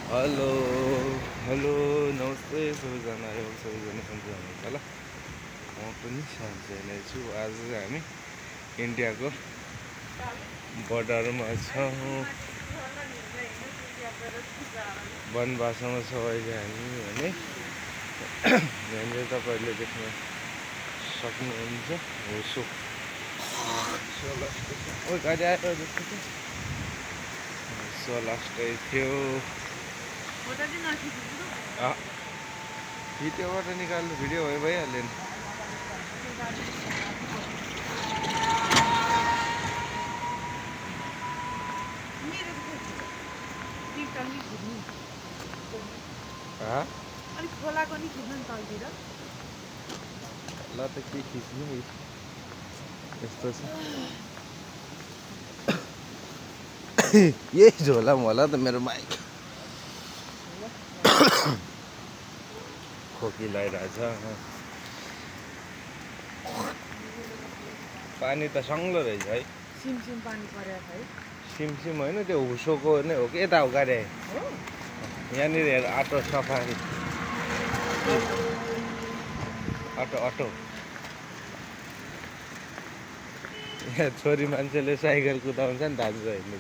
Hello hello नमस्ते सबैजना सबैजना सन्चै हुनुहुन्छ होला। म पनि सन्चै नै छु। आज हामी इन्डियाको बर्डरमा छौँ, वनवासमा छौँ अहिले हामी भने यहाँनिर तपाईँहरूले देख्न सक्नुहुन्छ होसो गाडी आएर जस्तो लास्टै थियो। भिडियोबाट निकाल्नु भिडियो भइहाल्यो नि। अलिक खोलाको नि खिच्नु नि तलतिर। ल त के खिच्नु यस्तो छ। यही झोला होला त मेरो माइक खोकी लगाइरहेछ। पानी त सङ्लो रहेछ है। सिमसिम पानी परेको छ है। सिमसिम होइन, त्यो हुसोको नै हो कि यता हो गाडी यहाँनिर हेर अटो सफारी अटो यहाँ छोरी मान्छेले साइकल कुदाउँछ नि दाजु हेर्नु।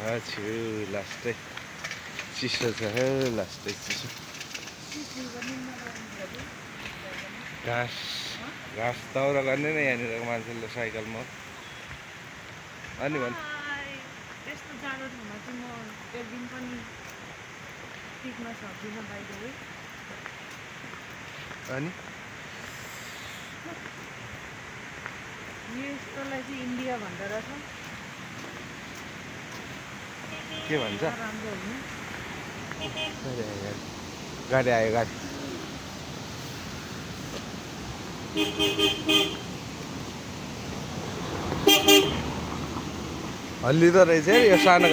छु लास्टै चिसो छ हो, लास्टै चिसो। घाँस दाउरा गर्ने नै यहाँनिर मान्छेले साइकलमा। अनि भन् त्यस्तो जाडो ठाउँमा चाहिँ म एक दिन पनि टिक्न सक्दिनँ बाहिर। अनि यस्तोलाई चाहिँ इन्डिया भन्दो रहेछ। के भन्छ? राम्रो हुने गाडी आयो गाडी। हल्लिँदो रहेछ यो सानो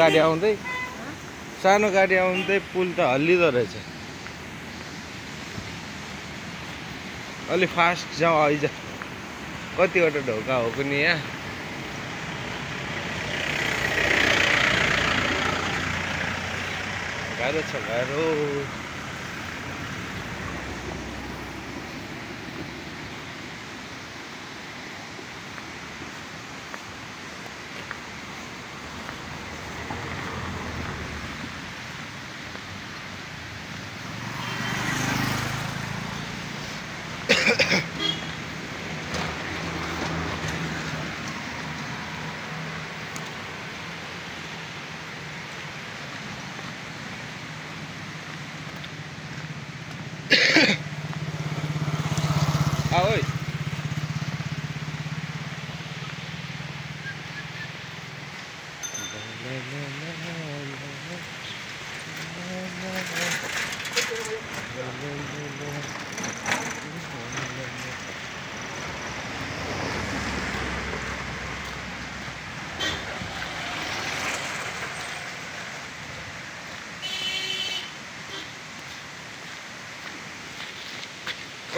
गाडी आउँदै पुल त हल्लिँदो रहेछ। अलिक फास्ट जाऊ आइज। कतिवटा ढोका हो पनि यहाँ। गाह्रो छ गाह्रो। Ôi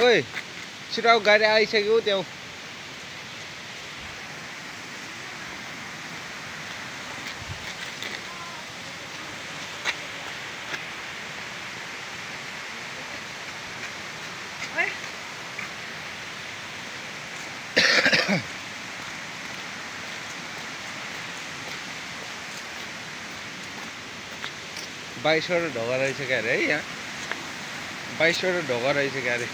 ôi छिटो गाडी आइसक्यो त्यहाँ। बाइसवटा ढोका रहेछ क्या अरे है यहाँ। 22वटा ढोका रहेछ क्या अरे।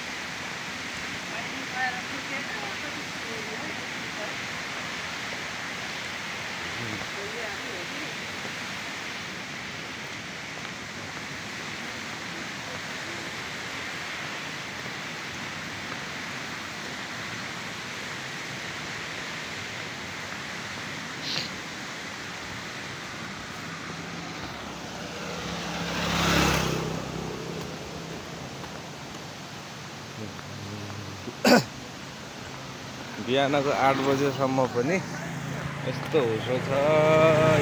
बिहानको 8 बजेसम्म पनि यस्तो हुसो छ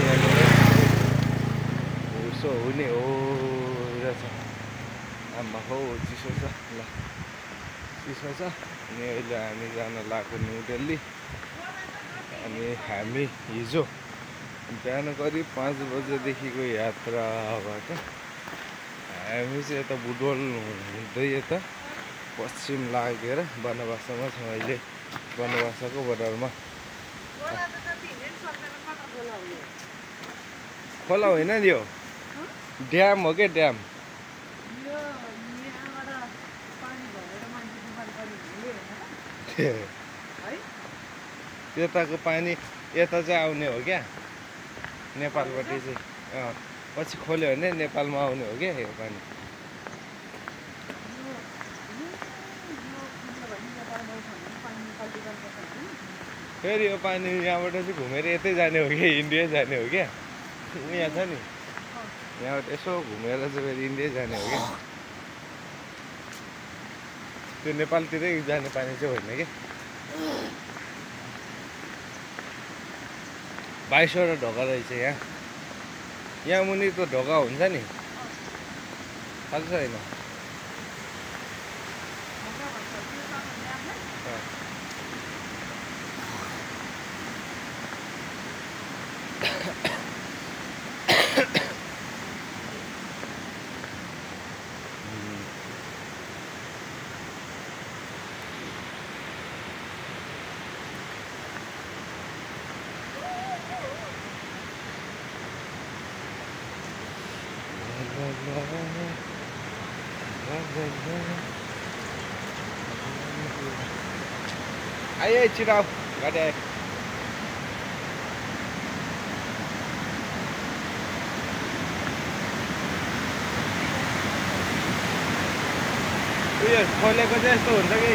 यहाँनिर। हुसो हुने हो रहेछ। आम्मा हो चिसो छ। ल चिसो छ। अनि अहिले हामी जान लाग्यो न्यू दिल्ली। अनि हामी हिजो बिहान करिब 5 बजेदेखिको यात्राबाट हामी चाहिँ यता बुटवल हुँदै यता पश्चिम लागेर बनवासमा छौँ अहिले। बनवासको बोर्डरमा खोला होइन नि यो ड्याम हो क्या ड्याम। त्यताको पानी यता चाहिँ आउने हो क्या नेपालपट्टि चाहिँ। पछि खोल्यो भने नेपालमा आउने हो क्या यो पानी। फेरि यो पानी यहाँबाट चाहिँ घुमेर यतै जाने हो कि इन्डिया जाने हो क्या। यहाँ छ नि यहाँबाट यसो घुमेर चाहिँ फेरि इन्डिया जाने हो क्या। त्यो नेपालतिरै जाने पानी चाहिँ होइन क्या। 22वटा ढोका रहेछ यहाँ। यहाँ मुनि त ढोका हुन्छ नि थाहा छैन। आइए छिटो गाडी आयो। उयो खोलेको चाहिँ यस्तो हुन्छ कि